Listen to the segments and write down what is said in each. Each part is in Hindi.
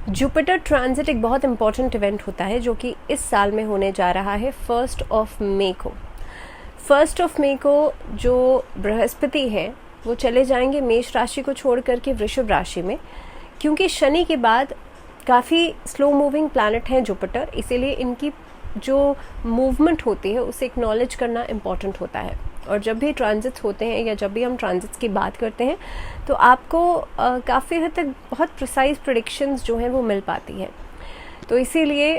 जुपिटर ट्रांजिट एक बहुत इंपॉर्टेंट इवेंट होता है जो कि इस साल में होने जा रहा है 1 मई को। 1 मई को जो बृहस्पति हैं वो चले जाएंगे मेष राशि को छोड़ करके वृषभ राशि में, क्योंकि शनि के बाद काफ़ी स्लो मूविंग प्लैनेट हैं जुपिटर, इसीलिए इनकी जो मूवमेंट होती है उसे एक्नॉलेज करना इम्पॉर्टेंट होता है। और जब भी ट्रांजिट्स होते हैं या जब भी हम ट्रांजिट्स की बात करते हैं तो आपको काफ़ी हद तक बहुत प्रिसाइज प्रेडिक्शंस जो हैं वो मिल पाती हैं। तो इसीलिए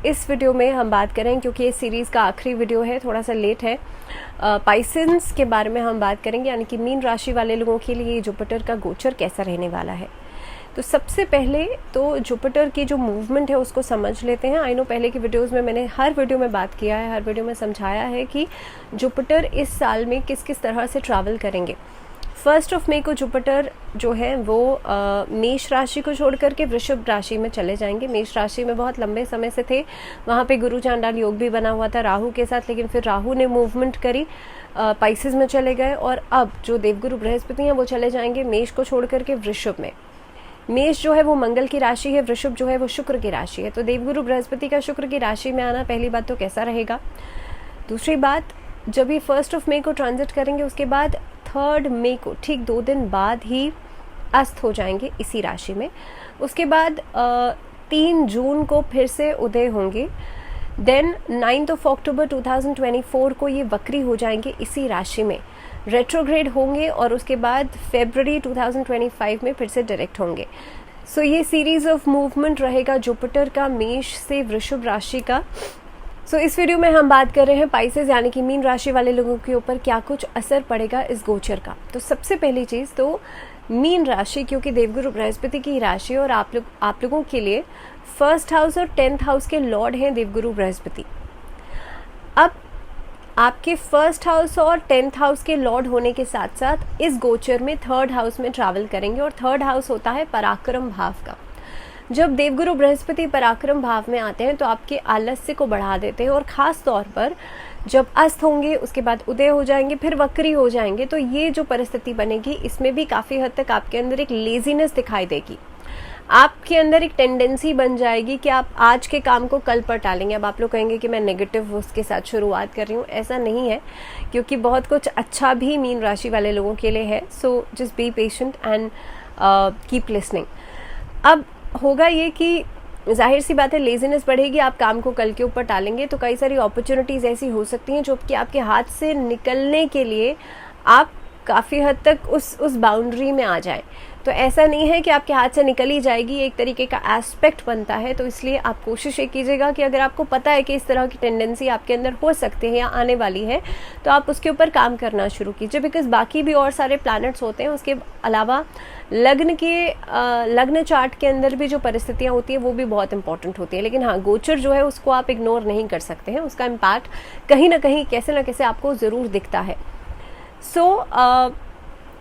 इस वीडियो में हम बात करें, क्योंकि ये सीरीज़ का आखिरी वीडियो है, थोड़ा सा लेट है, पाइसेंस के बारे में हम बात करेंगे, यानी कि मीन राशि वाले लोगों के लिए जुपिटर का गोचर कैसा रहने वाला है। तो सबसे पहले तो जुपिटर की जो मूवमेंट है उसको समझ लेते हैं। आई नो पहले की वीडियोस में मैंने हर वीडियो में बात किया है, हर वीडियो में समझाया है कि जुपिटर इस साल में किस किस तरह से ट्रैवल करेंगे। 1 मई को जुपिटर जो है वो मेष राशि को छोड़ करके वृषभ राशि में चले जाएंगे। मेष राशि में बहुत लंबे समय से थे, वहाँ पे गुरु चांडाल योग भी बना हुआ था राहु के साथ, लेकिन फिर राहु ने मूवमेंट करी, पाइसेस में चले गए, और अब जो देवगुरु बृहस्पति हैं वो चले जाएंगे मेष को छोड़ करके वृषभ में। मेष जो है वो मंगल की राशि है, वृषभ जो है वो शुक्र की राशि है। तो देवगुरु बृहस्पति का शुक्र की राशि में आना पहली बात तो कैसा रहेगा। दूसरी बात, जब ये 1 मई को ट्रांजिट करेंगे उसके बाद 3 मई को ठीक 2 दिन बाद ही अस्त हो जाएंगे इसी राशि में। उसके बाद 3 जून को फिर से उदय होंगे। देन 9 अक्टूबर 2024 को ये वक्री हो जाएंगे इसी राशि में, रेट्रोग्रेड होंगे, और उसके बाद फरवरी 2025 में फिर से डायरेक्ट होंगे। सो ये सीरीज ऑफ मूवमेंट रहेगा जुपिटर का मेष से वृषभ राशि का। सो इस वीडियो में हम बात कर रहे हैं पाइसेस यानी कि मीन राशि वाले लोगों के ऊपर क्या कुछ असर पड़ेगा इस गोचर का। तो सबसे पहली चीज़ तो मीन राशि, क्योंकि देवगुरु बृहस्पति की राशि और आप लोगों के लिए 1st हाउस और 10th हाउस के लॉर्ड हैं देवगुरु बृहस्पति। अब आपके 1st हाउस और 10th हाउस के लॉर्ड होने के साथ साथ इस गोचर में 3rd हाउस में ट्रैवल करेंगे, और 3rd हाउस होता है पराक्रम भाव का। जब देवगुरु बृहस्पति पराक्रम भाव में आते हैं तो आपके आलस्य को बढ़ा देते हैं, और ख़ास तौर पर जब अस्त होंगे उसके बाद उदय हो जाएंगे फिर वक्री हो जाएंगे, तो ये जो परिस्थिति बनेगी इसमें भी काफ़ी हद तक आपके अंदर एक लेजीनेस दिखाई देगी। आपके अंदर एक टेंडेंसी बन जाएगी कि आप आज के काम को कल पर टालेंगे। अब आप लोग कहेंगे कि मैं नेगेटिव उसके साथ शुरुआत कर रही हूँ, ऐसा नहीं है, क्योंकि बहुत कुछ अच्छा भी मीन राशि वाले लोगों के लिए है। So just be patient and keep listening. अब होगा ये कि जाहिर सी बात है लेजीनेस बढ़ेगी, आप काम को कल के ऊपर टालेंगे, तो कई सारी अपॉर्चुनिटीज़ ऐसी हो सकती हैं जो कि आपके हाथ से निकलने के लिए आप काफ़ी हद तक उस बाउंड्री में आ जाए। तो ऐसा नहीं है कि आपके हाथ से निकल ही जाएगी, एक तरीके का एस्पेक्ट बनता है। तो इसलिए आप कोशिश ये कीजिएगा कि अगर आपको पता है कि इस तरह की टेंडेंसी आपके अंदर हो सकती है या आने वाली है, तो आप उसके ऊपर काम करना शुरू कीजिए, बिकॉज बाकी भी और सारे प्लैनेट्स होते हैं। उसके अलावा लग्न चार्ट के अंदर भी जो परिस्थितियाँ होती है वो भी बहुत इंपॉर्टेंट होती है। लेकिन हाँ, गोचर जो है उसको आप इग्नोर नहीं कर सकते हैं, उसका इम्पैक्ट कहीं ना कहीं कैसे ना कैसे आपको ज़रूर दिखता है। सो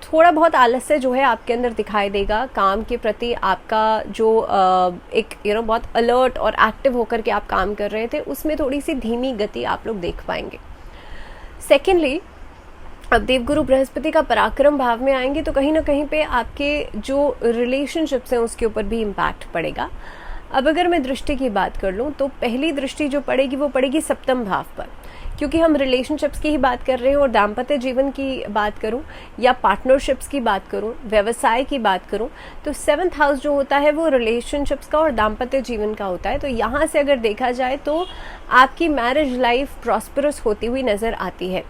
थोड़ा बहुत आलस्य जो है आपके अंदर दिखाई देगा, काम के प्रति आपका जो एक बहुत अलर्ट और एक्टिव होकर के आप काम कर रहे थे उसमें थोड़ी सी धीमी गति आप लोग देख पाएंगे। सेकेंडली, अब देवगुरु बृहस्पति का पराक्रम भाव में आएंगे तो कहीं ना कहीं पे आपके जो रिलेशनशिप्स हैं उसके ऊपर भी इम्पैक्ट पड़ेगा। अब अगर मैं दृष्टि की बात कर लूँ तो पहली दृष्टि जो पड़ेगी वो पड़ेगी 7th भाव पर, क्योंकि हम रिलेशनशिप्स की ही बात कर रहे हैं। और दाम्पत्य जीवन की बात करूं या पार्टनरशिप्स की बात करूं, व्यवसाय की बात करूं, तो 7th हाउस जो होता है वो रिलेशनशिप्स का और दाम्पत्य जीवन का होता है। तो यहाँ से अगर देखा जाए तो आपकी मैरिज लाइफ प्रॉस्परस होती हुई नज़र आती है।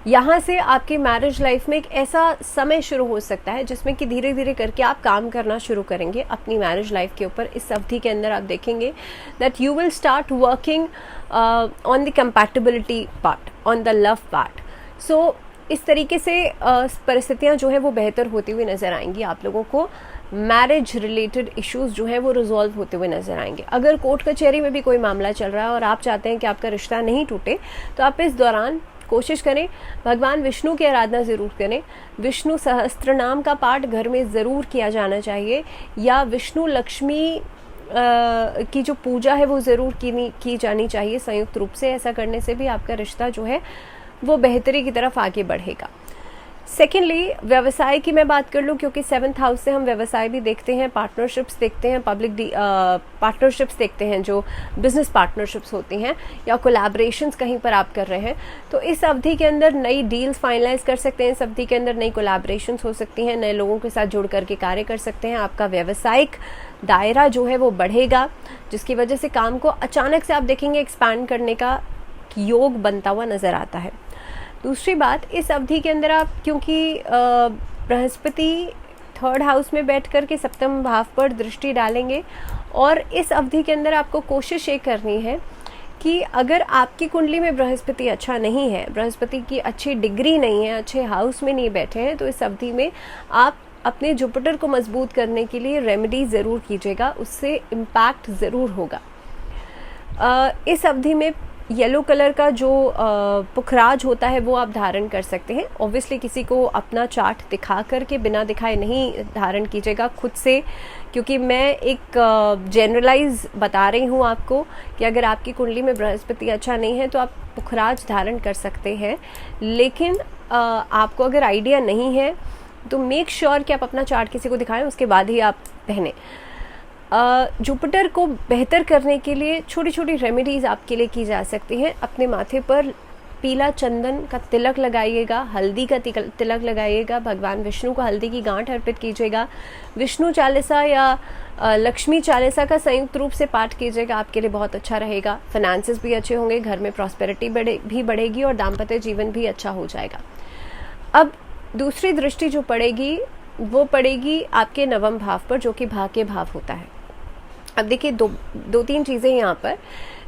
यहाँ से आपकी मैरिज लाइफ में एक ऐसा समय शुरू हो सकता है जिसमें कि धीरे धीरे करके आप काम करना शुरू करेंगे अपनी मैरिज लाइफ के ऊपर। इस अवधि के अंदर आप देखेंगे that you will start working on the compatibility part, on the love part. So इस तरीके से परिस्थितियाँ जो है वो बेहतर होती हुई नज़र आएंगी। आप लोगों को मैरिज रिलेटेड इश्यूज जो है वो रिजॉल्व होते हुए नजर आएंगे। अगर कोर्ट कचहरी में भी कोई मामला चल रहा है और आप चाहते हैं कि आपका रिश्ता नहीं टूटे, तो आप इस दौरान कोशिश करें भगवान विष्णु की आराधना ज़रूर करें। विष्णु सहस्त्र नाम का पाठ घर में ज़रूर किया जाना चाहिए, या विष्णु लक्ष्मी की जो पूजा है वो ज़रूर की जानी चाहिए संयुक्त रूप से। ऐसा करने से भी आपका रिश्ता जो है वो बेहतरी की तरफ आगे बढ़ेगा। सेकेंडली व्यवसाय की मैं बात कर लूँ, क्योंकि 7th हाउस से हम व्यवसाय भी देखते हैं, पार्टनरशिप्स देखते हैं, पब्लिक पार्टनरशिप्स देखते हैं, जो बिजनेस पार्टनरशिप्स होती हैं या कोलैबोरेशंस कहीं पर आप कर रहे हैं, तो इस अवधि के अंदर नई डील्स फाइनलाइज कर सकते हैं, इस अवधि के अंदर नई कोलैबोरेशंस हो सकती हैं, नए लोगों के साथ जुड़ करके कार्य कर सकते हैं, आपका व्यावसायिक दायरा जो है वो बढ़ेगा, जिसकी वजह से काम को अचानक से आप देखेंगे एक्सपैंड करने का योग बनता हुआ नज़र आता है। दूसरी बात, इस अवधि के अंदर आप, क्योंकि बृहस्पति 3rd हाउस में बैठ कर के 7वें भाव पर दृष्टि डालेंगे, और इस अवधि के अंदर आपको कोशिश ये करनी है कि अगर आपकी कुंडली में बृहस्पति अच्छा नहीं है, बृहस्पति की अच्छी डिग्री नहीं है, अच्छे हाउस में नहीं बैठे हैं, तो इस अवधि में आप अपने जुपिटर को मजबूत करने के लिए रेमेडी ज़रूर कीजिएगा, उससे इम्पैक्ट ज़रूर होगा। इस अवधि में येलो कलर का जो पुखराज होता है वो आप धारण कर सकते हैं। ऑब्वियसली किसी को अपना चार्ट दिखा करके बिना दिखाए नहीं धारण कीजिएगा खुद से, क्योंकि मैं एक जनरलाइज बता रही हूँ आपको कि अगर आपकी कुंडली में बृहस्पति अच्छा नहीं है तो आप पुखराज धारण कर सकते हैं, लेकिन आपको अगर आइडिया नहीं है तो मेक श्योर कि आप अपना चार्ट किसी को दिखाएं, उसके बाद ही आप पहने। जुपिटर को बेहतर करने के लिए छोटी छोटी रेमेडीज़ आपके लिए की जा सकती हैं। अपने माथे पर पीला चंदन का तिलक लगाइएगा, हल्दी का तिलक लगाइएगा, भगवान विष्णु को हल्दी की गांठ अर्पित कीजिएगा, विष्णु चालीसा या लक्ष्मी चालीसा का संयुक्त रूप से पाठ कीजिएगा, आपके लिए बहुत अच्छा रहेगा। फाइनेंसेस भी अच्छे होंगे, घर में प्रॉस्पेरिटी भी बढ़ेगी और दाम्पत्य जीवन भी अच्छा हो जाएगा। अब दूसरी दृष्टि जो पड़ेगी वो पड़ेगी आपके 9वें भाव पर, जो कि भाग्य भाव होता है। अब देखिए दो तीन चीज़ें यहाँ पर।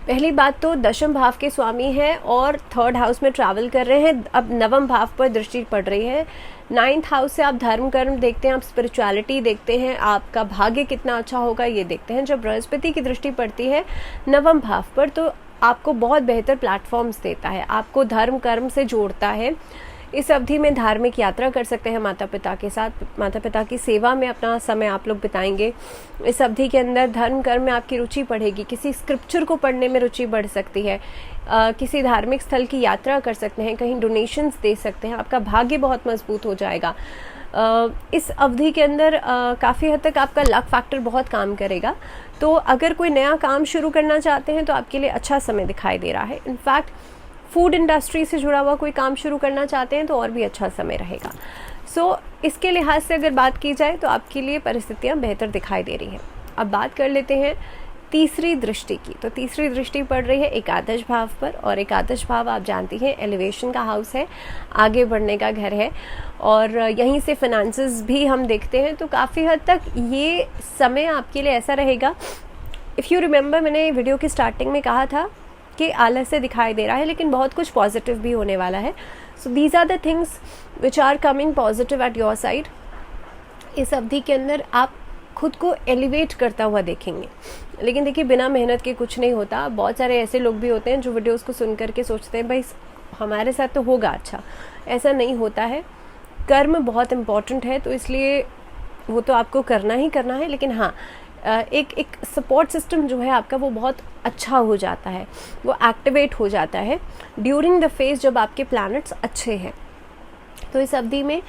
पहली बात तो 10वें भाव के स्वामी हैं और 3rd हाउस में ट्रैवल कर रहे हैं, अब 9वें भाव पर दृष्टि पड़ रही है। 9th हाउस से आप धर्म कर्म देखते हैं, आप स्पिरिचुअलिटी देखते हैं, आपका भाग्य कितना अच्छा होगा ये देखते हैं। जब बृहस्पति की दृष्टि पड़ती है 9वें भाव पर तो आपको बहुत बेहतर प्लेटफॉर्म्स देता है, आपको धर्म कर्म से जोड़ता है। इस अवधि में धार्मिक यात्रा कर सकते हैं माता पिता के साथ, माता पिता की सेवा में अपना समय आप लोग बिताएंगे। इस अवधि के अंदर धर्म कर्म में आपकी रुचि बढ़ेगी, किसी स्क्रिप्चर को पढ़ने में रुचि बढ़ सकती है, किसी धार्मिक स्थल की यात्रा कर सकते हैं, कहीं डोनेशंस दे सकते हैं, आपका भाग्य बहुत मजबूत हो जाएगा। इस अवधि के अंदर काफ़ी हद तक आपका लक फैक्टर बहुत काम करेगा। तो अगर कोई नया काम शुरू करना चाहते हैं तो आपके लिए अच्छा समय दिखाई दे रहा है। इनफैक्ट फूड इंडस्ट्री से जुड़ा हुआ कोई काम शुरू करना चाहते हैं तो और भी अच्छा समय रहेगा। इसके लिहाज से अगर बात की जाए तो आपके लिए परिस्थितियां बेहतर दिखाई दे रही हैं। अब बात कर लेते हैं तीसरी दृष्टि की। तो तीसरी दृष्टि पड़ रही है एकादश भाव पर, और एकादश भाव आप जानती हैं एलिवेशन का हाउस है, आगे बढ़ने का घर है, और यहीं से फाइनेंसेस भी हम देखते हैं। तो काफ़ी हद तक ये समय आपके लिए ऐसा रहेगा। इफ़ यू रिमेंबर, मैंने वीडियो की स्टार्टिंग में कहा था कि आलस्य दिखाई दे रहा है, लेकिन बहुत कुछ पॉजिटिव भी होने वाला है। So these are the things which are coming positive at your side. इस अवधि के अंदर आप खुद को एलिवेट करता हुआ देखेंगे। लेकिन देखिए, बिना मेहनत के कुछ नहीं होता। बहुत सारे ऐसे लोग भी होते हैं जो वीडियोस को सुन करके सोचते हैं भाई हमारे साथ तो होगा अच्छा, ऐसा नहीं होता है। कर्म बहुत इम्पॉर्टेंट है, तो इसलिए वो तो आपको करना ही करना है। लेकिन हाँ, एक सपोर्ट सिस्टम जो है आपका वो बहुत अच्छा हो जाता है, वो एक्टिवेट हो जाता है ड्यूरिंग द फेज जब आपके प्लैनेट्स अच्छे हैं। तो इस अवधि में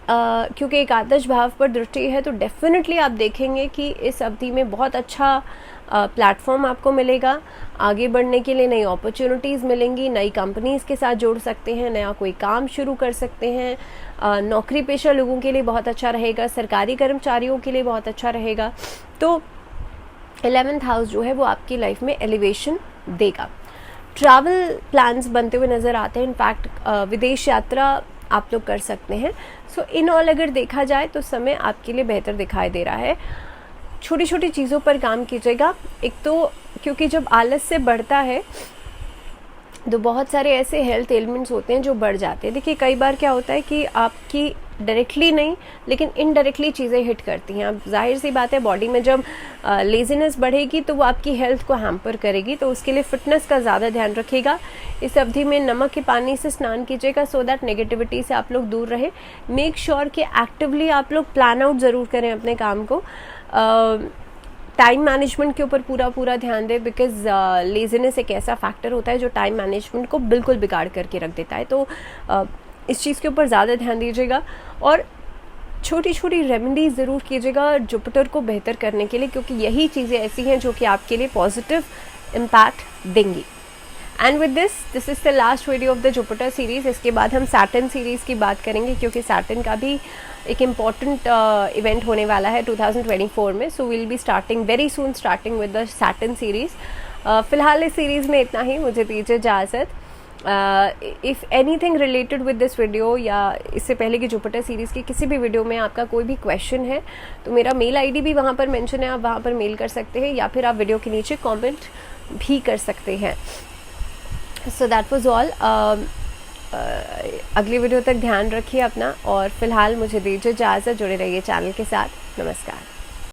क्योंकि एकादश भाव पर दृष्टि है तो डेफिनेटली आप देखेंगे कि इस अवधि में बहुत अच्छा प्लेटफॉर्म आपको मिलेगा। आगे बढ़ने के लिए नई अपॉर्चुनिटीज़ मिलेंगी, नई कंपनीज़ के साथ जुड़ सकते हैं, नया कोई काम शुरू कर सकते हैं। नौकरी पेशा लोगों के लिए बहुत अच्छा रहेगा, सरकारी कर्मचारियों के लिए बहुत अच्छा रहेगा। तो 11th हाउस जो है वो आपकी लाइफ में एलिवेशन देगा। ट्रैवल प्लान्स बनते हुए नज़र आते हैं। इनफैक्ट विदेश यात्रा आप लोग कर सकते हैं। सो इन ऑल अगर देखा जाए तो समय आपके लिए बेहतर दिखाई दे रहा है। छोटी छोटी चीज़ों पर काम कीजिएगा। एक तो क्योंकि जब आलस्य बढ़ता है तो बहुत सारे ऐसे हेल्थ एलिमेंट्स होते हैं जो बढ़ जाते हैं। देखिए, कई बार क्या होता है कि आपकी डायरेक्टली नहीं लेकिन इनडायरेक्टली चीज़ें हिट करती हैं। अब जाहिर सी बात है, बॉडी में जब लेजीनेस बढ़ेगी तो वो आपकी हेल्थ को हैम्पर करेगी। तो उसके लिए फिटनेस का ज़्यादा ध्यान रखिएगा। इस अवधि में नमक के पानी से स्नान कीजिएगा सो दैट नेगेटिविटी से आप लोग दूर रहें। मेक श्योर कि एक्टिवली आप लोग प्लान आउट ज़रूर करें अपने काम को। टाइम मैनेजमेंट के ऊपर पूरा ध्यान दें, बिकॉज लेजीनेस एक ऐसा फैक्टर होता है जो टाइम मैनेजमेंट को बिल्कुल बिगाड़ करके रख देता है। तो इस चीज़ के ऊपर ज़्यादा ध्यान दीजिएगा और छोटी छोटी रेमेडीज़ ज़रूर कीजिएगा जुपिटर को बेहतर करने के लिए, क्योंकि यही चीज़ें ऐसी हैं जो कि आपके लिए पॉजिटिव इम्पैक्ट देंगी। And with this is the last video of the Jupiter series. इसके बाद हम सैटर्न सीरीज़ की बात करेंगे, क्योंकि सैटर्न का भी एक इम्पॉर्टेंट इवेंट होने वाला है 2024 में। So will be starting very soon starting with the Saturn series. फ़िलहाल इस सीरीज़ में इतना ही, मुझे दीजिए इजाज़त। If anything related with this video या इससे पहले की जुपिटर सीरीज़ की किसी भी वीडियो में आपका कोई भी क्वेश्चन है तो मेरा मेल आईडी भी वहाँ पर मेंशन है, आप वहाँ पर मेल कर सकते हैं या फिर आप वीडियो के नीचे कमेंट भी कर सकते हैं। So that was all. अगली वीडियो तक ध्यान रखिए अपना, और फिलहाल मुझे दीजिए इजाज़त। जुड़े रहिए चैनल के साथ। नमस्कार।